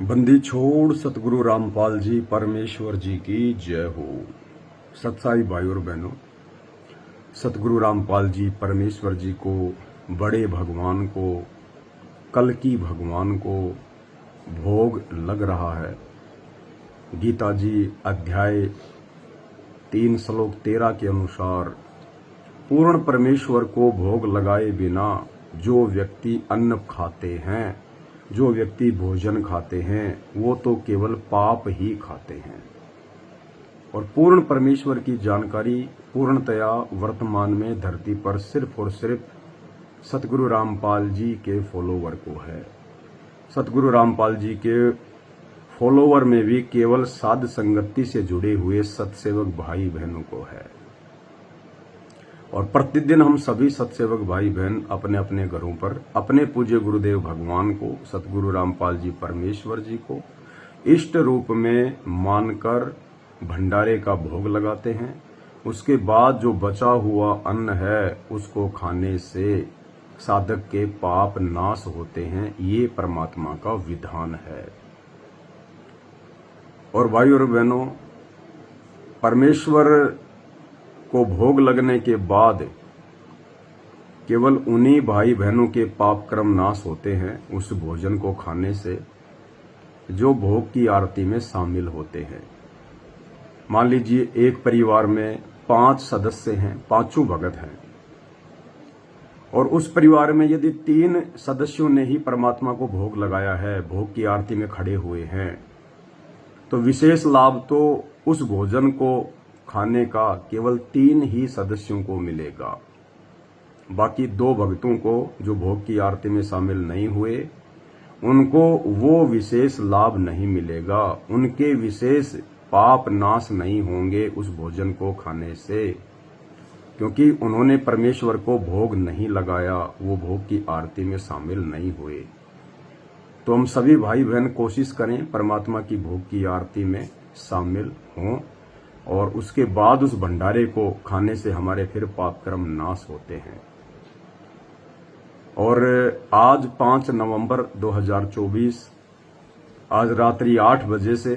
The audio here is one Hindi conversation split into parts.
बंदी छोड़ सतगुरु रामपाल जी परमेश्वर जी की जय हो। सत्साई भाई और बहनों, सतगुरु रामपाल जी परमेश्वर जी को, बड़े भगवान को, कल्कि भगवान को भोग लग रहा है। गीता जी अध्याय 3 श्लोक 13 के अनुसार पूर्ण परमेश्वर को भोग लगाए बिना जो व्यक्ति अन्न खाते हैं, जो व्यक्ति भोजन खाते हैं, वो तो केवल पाप ही खाते हैं। और पूर्ण परमेश्वर की जानकारी पूर्णतया वर्तमान में धरती पर सिर्फ और सिर्फ सतगुरु रामपाल जी के फॉलोवर को है। सतगुरु रामपाल जी के फॉलोवर में भी केवल साध संगति से जुड़े हुए सत्सेवक भाई बहनों को है। और प्रतिदिन हम सभी सत्सेवक भाई बहन अपने अपने घरों पर अपने पूज्य गुरुदेव भगवान को, सतगुरु रामपाल जी परमेश्वर जी को इष्ट रूप में मानकर भंडारे का भोग लगाते हैं। उसके बाद जो बचा हुआ अन्न है उसको खाने से साधक के पाप नाश होते हैं। ये परमात्मा का विधान है। और भाई और बहनों, परमेश्वर को भोग लगने के बाद केवल उन्हीं भाई बहनों के पाप कर्म नाश होते हैं उस भोजन को खाने से जो भोग की आरती में शामिल होते हैं। मान लीजिए एक परिवार में 5 सदस्य हैं, 5 भगत हैं, और उस परिवार में यदि 3 सदस्यों ने ही परमात्मा को भोग लगाया है, भोग की आरती में खड़े हुए हैं, तो विशेष लाभ तो उस भोजन को खाने का केवल 3 ही सदस्यों को मिलेगा। बाकी 2 भक्तों को जो भोग की आरती में शामिल नहीं हुए, उनको वो विशेष लाभ नहीं मिलेगा। उनके विशेष पाप नाश नहीं होंगे उस भोजन को खाने से, क्योंकि उन्होंने परमेश्वर को भोग नहीं लगाया, वो भोग की आरती में शामिल नहीं हुए। तो हम सभी भाई बहन कोशिश करें परमात्मा की भोग की आरती में शामिल हों, और उसके बाद उस भंडारे को खाने से हमारे फिर पाप कर्म नाश होते हैं। और आज 5 नवंबर 2024 आज रात्रि 8 बजे से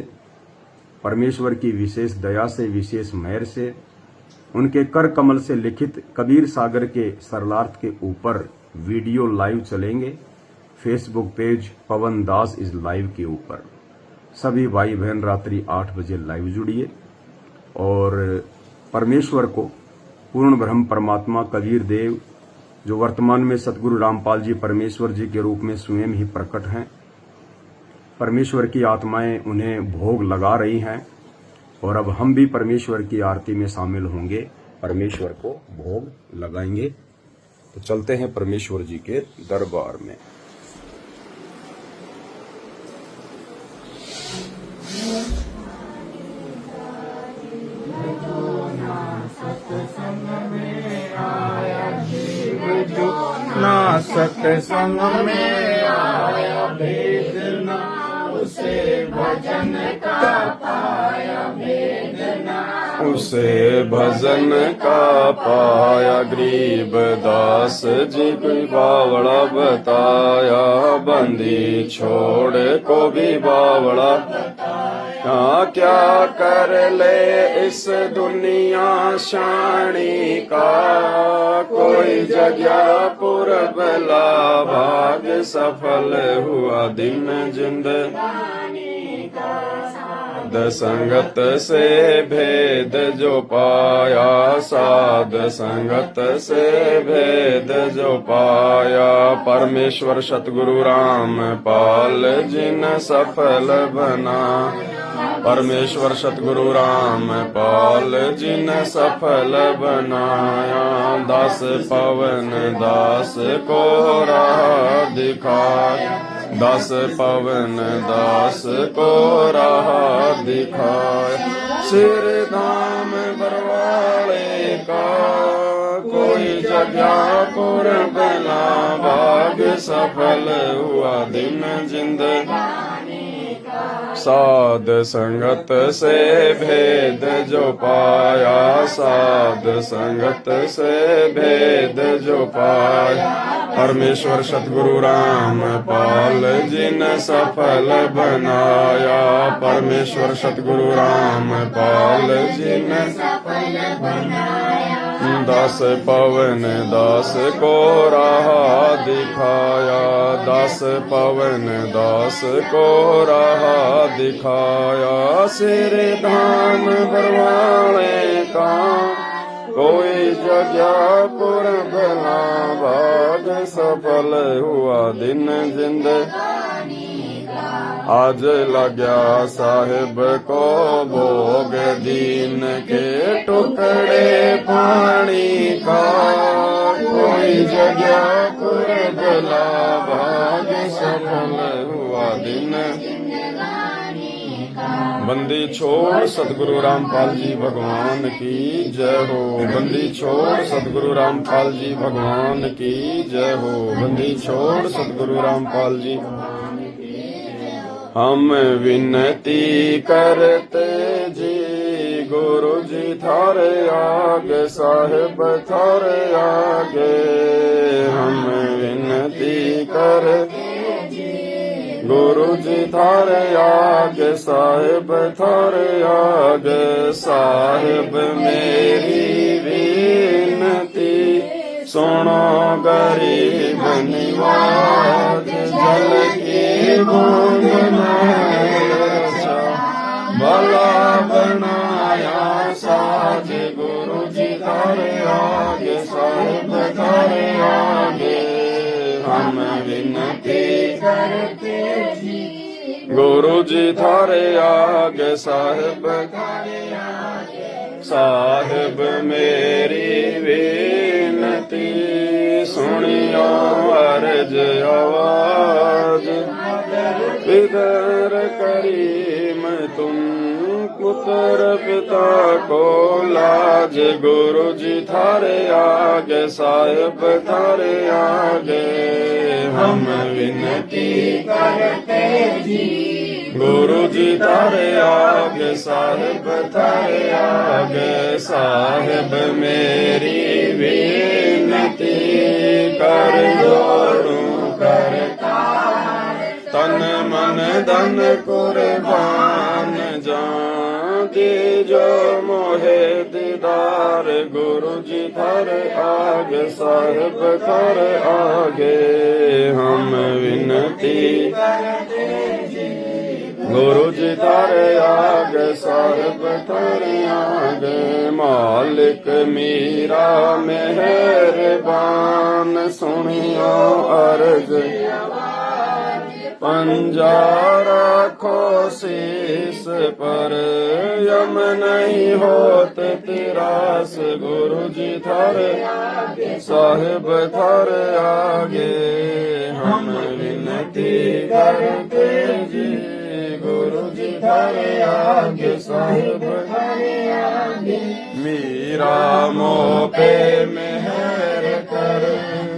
परमेश्वर की विशेष दया से, विशेष मेहर से, उनके कर कमल से लिखित कबीर सागर के सरलार्थ के ऊपर वीडियो लाइव चलेंगे। Facebook page Pawan Das is live के ऊपर सभी भाई बहन रात्रि 8 बजे लाइव जुड़िए और परमेश्वर को, पूर्ण ब्रह्म परमात्मा कबीर देव जो वर्तमान में सतगुरु रामपाल जी परमेश्वर जी के रूप में स्वयं ही प्रकट हैं, परमेश्वर की आत्माएं उन्हें भोग लगा रही हैं, और अब हम भी परमेश्वर की आरती में शामिल होंगे, परमेश्वर को भोग लगाएंगे। तो चलते हैं परमेश्वर जी के दरबार में। ना सत्संग में आया भेद ना, उसे भजन का पाया भेद ना, उसे भजन का पाया। गरीब दास जी कोई बावड़ा बताया, बंदी छोड़ को भी बावड़ा बताया। क्या कर ले इस दुनिया शानी का, कोई जगह पूरब ला भाग्य सफल हुआ दिन जिंदगानी का। साध संगत से भेद जो पाया, साध संगत से भेद जो पाया। परमेश्वर सतगुरु रामपाल जिन सफल बना, परमेश्वर सतगुरु रामपाल जिन सफल बनाया। दास पवन दास को राह दिखाया, दास पवन दास को राह दिखाया। सिर धाम बरवाले का कोई जगह पुर बना, भाग्य सफल हुआ दिन जिंदगानी का। साध संगत से भेद जो पाया, साध संगत से भेद जो पाया। परमेश्वर सतगुरु रामपाल जी ने सफल बनाया। परमेश्वर सतगुरु रामपाल जी ने सफल बनाया। दास पवन दास को राह दिखाया। दास पवन दास को राह दिखाया। सिर धाम बरवाने का कोई जगह पुर भला भाग सफल हुआ दिन जिंद आज लग्या साहिब को भोग दीन के टुकड़े पानी का कोई जगह पुर भला भाग सफल हुआ दिन। बंदी छोड़ सतगुरु रामपाल जी भगवान की जय हो। बंदी छोड़ सतगुरु रामपाल जी भगवान की जय हो। बंदी छोड़ सतगुरु रामपाल जी। हम विनती करते जी गुरु जी थारे आगे साहिब थारे आगे। हम विनती करते गुरु जी थारे आगे साहिब थारे आगे। साहिब मेरी विनती सुनो गरीब निवाज जल की बूंद भला बनाया साज। गुरु जी थारे आगे साहिब थारे आगे। हम विनती करते जी गुरु जी थारे आगे साहिब थारे आगे। साहिब मेरी विनती सुनियो अर्ज आवाज। विदर करीम तुम पुत्र पिता को लाज। गुरु जी थारे आगे साहिब थारे आगे। हम विनती करते जी गुरु जी थारे आगे साहिब थारे आगे। साहिब मेरी विनती कर जोड़ू करता तन मन धन कुर्बान जान दे जो मोहे दीदार। गुरु जी थारे आगे साहिब थारे आगे। हम विनती गुरु जी थारे आगे साहिब थारे आगे। मालिक मीरा मेहरबान सुनियो अर्ज पंजा रखो शीस पर यम नहीं होत तिरास। गुरु जी थारे साहिब थारे आगे। हम विनती करते जी गुरु जी थारे आगे साहिब थारे आगे। मीरा मोह पे मेहर कर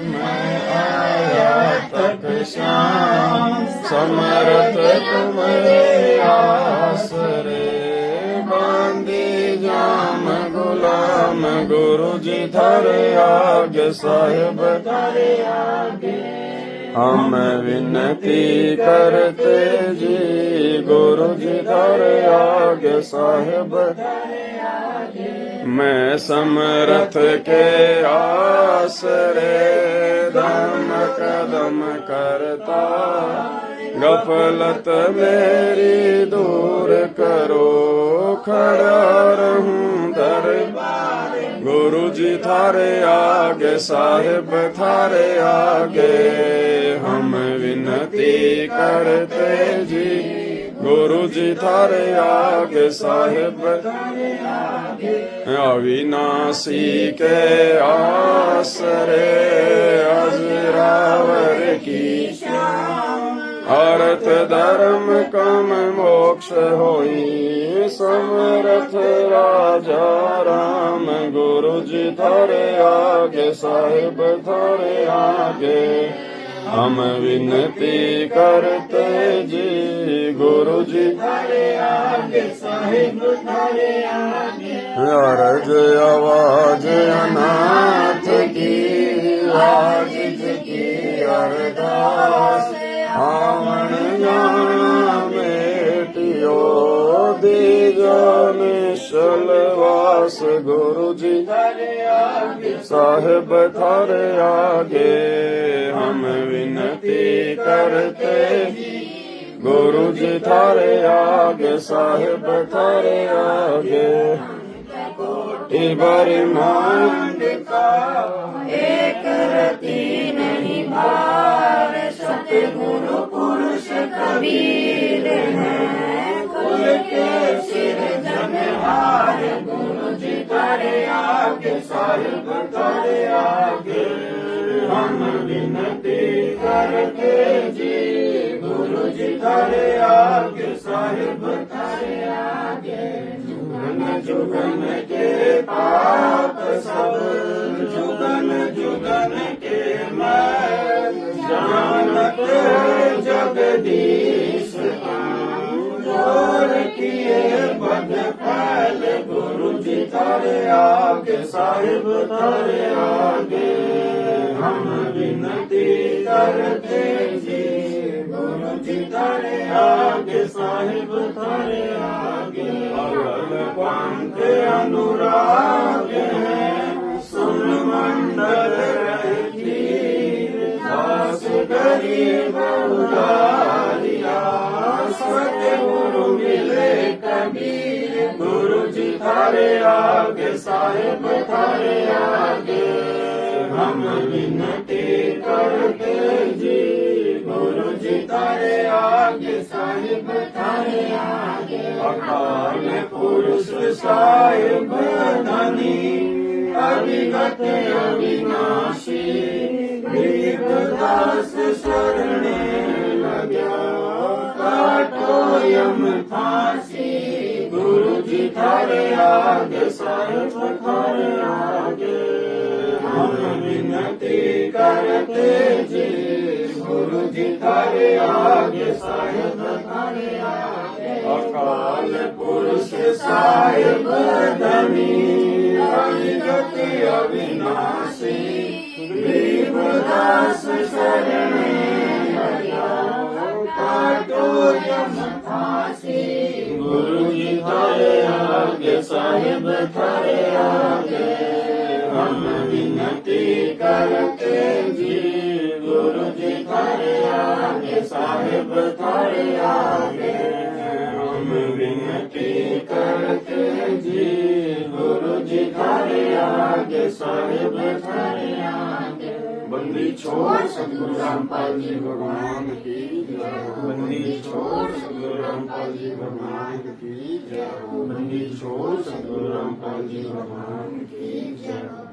मैं आया तक श्याम। समर्थ तुम्हारे आसरे बांधी जाम गुलाम। गुरु जी थारे आगे साहिब थारे आगे। हम विनती करते जी गुरु जी थारे आगे साहिब। मैं समर्थ के आसरे दम कदम करता। गफलत मेरी दूर करो खड़ा रहूं दरबार। गुरु जी थारे आगे साहिब थारे आगे। हम विनती करते जी गुरु जी थारे आगे साहिब थारे आगे। अविनाशी के आसरे अजरावर की अर्थ धर्म काम मोक्ष होई। समर्थ राजा राम गुरु जी थारे आगे साहिब थारे आगे। हम विनती करते जी गुरु जी थारे आगे साहिब थारे आगे। अर्ज आवाज अनाथ की आज की अरदास आवन जाना मेटियो दीजो निश्चलवास गुरु जी साहिब थारे आगे हम विनती करते गुरु जी थारे आगे साहिब थारे आगे बारी मांग एक रति नहीं भार सतगुरु पुरुष कबीर हैं कुल के सिर जनहार गुरु जी तारे आगे साहिब तारे आगे हम विनती करते जी गुरु जी तारे आगे साहिब तारे आगे जुगन जुगन के पाप सब जुगन जुगन के मैं जानत जगदीश जोर किए बद फैल गुरु जी तारे आगे साहिब तारे आगे हम विनती करते जी गुरु जी तारे आगे साहिब तारे आगे अगल पंथ अनुराग है सुन मंडल रहती दास गरीब उदारिया सतगुरु मिले कबीर गुरु जी थारे आगे साहिब थारे आगे हम विनती करते जी गुरु जी तारे आगे साहिब थारे आगे अकाल पुरुष साहिब धनी अविगत अविनाशी दास शरणे लग्या काटो यम फांसी गुरु जी थारे आगे साहिब थारे आगे हम विनती करते जी गुरु जी थारे आगे साहिब थारे आगे अकाल पुरुष साहिब धनी अविगत अविनाशी दास शरणे लग्या काटो यम फांसी गुरु जी थारे आगे साहिब थारे आगे हम विनती करते जी गुरु जी थारे आगे साहिब थारे आगे हम विनती करते जी गुरु जी थारे आगे साहिब थारे आगे बंदी छोड़ सतगुरु रामपाल जी भगवान की जय हो बंदी छोड़ सतगुरु रामपाल जी भगवान की जय हो बंदी छोड़ सतगुरु रामपाल जी भगवान की जय हो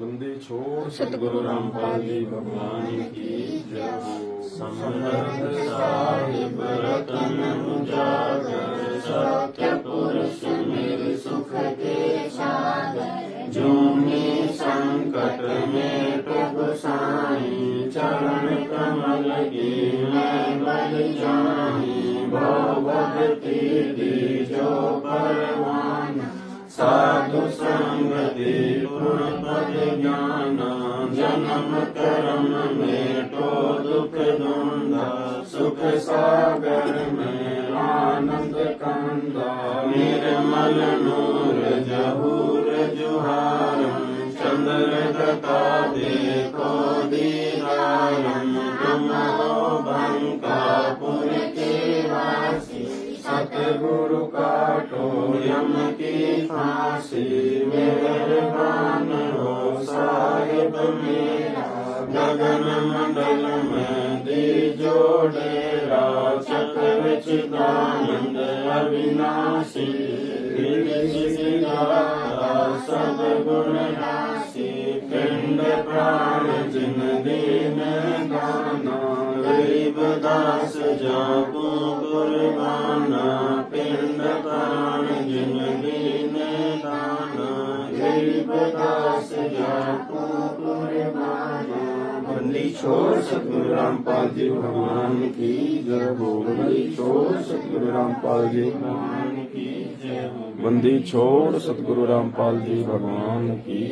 बंदी छोड़ सतगुरु रामपाल जी भगवान की जय हो समर्थ साहिब रतन उजागर सत्य पुरुष मेरे सुख के सागर जो में संकट में प्रभु साईं चरण कमल की मैं बल जाई भव भक्ति दी जो परवाना साधु संगति गुण पद ज्ञान जन्म कर्म में तो दुख धुंधा सुख सागर में आनंद कंदा निर्मल नूर जहूर जुहारम चंद्र दत्ता देखो दीदारम तुम हो बंकापुर के वासी सतगुरु काटो यम की फांसी मेहरबान हो साहिब मेरा गगन मंडल में दीजो डेरा चक्र चिदानंद अविनाशी सदगुण राशि पिंड प्राण जिन दीन दाना गरीब दास जापू कुर्बाना पिंड प्राण जिन दीन दाना गरीब दास जापू कुर्बाना बंदी छोड़ सतगुरु रामपाल जी भगवान की जय हो। बंदी छोड़ सतगुरु रामपाल जी भगवान की जय हो। बंदी छोड़ सतगुरु रामपाल जी भगवान की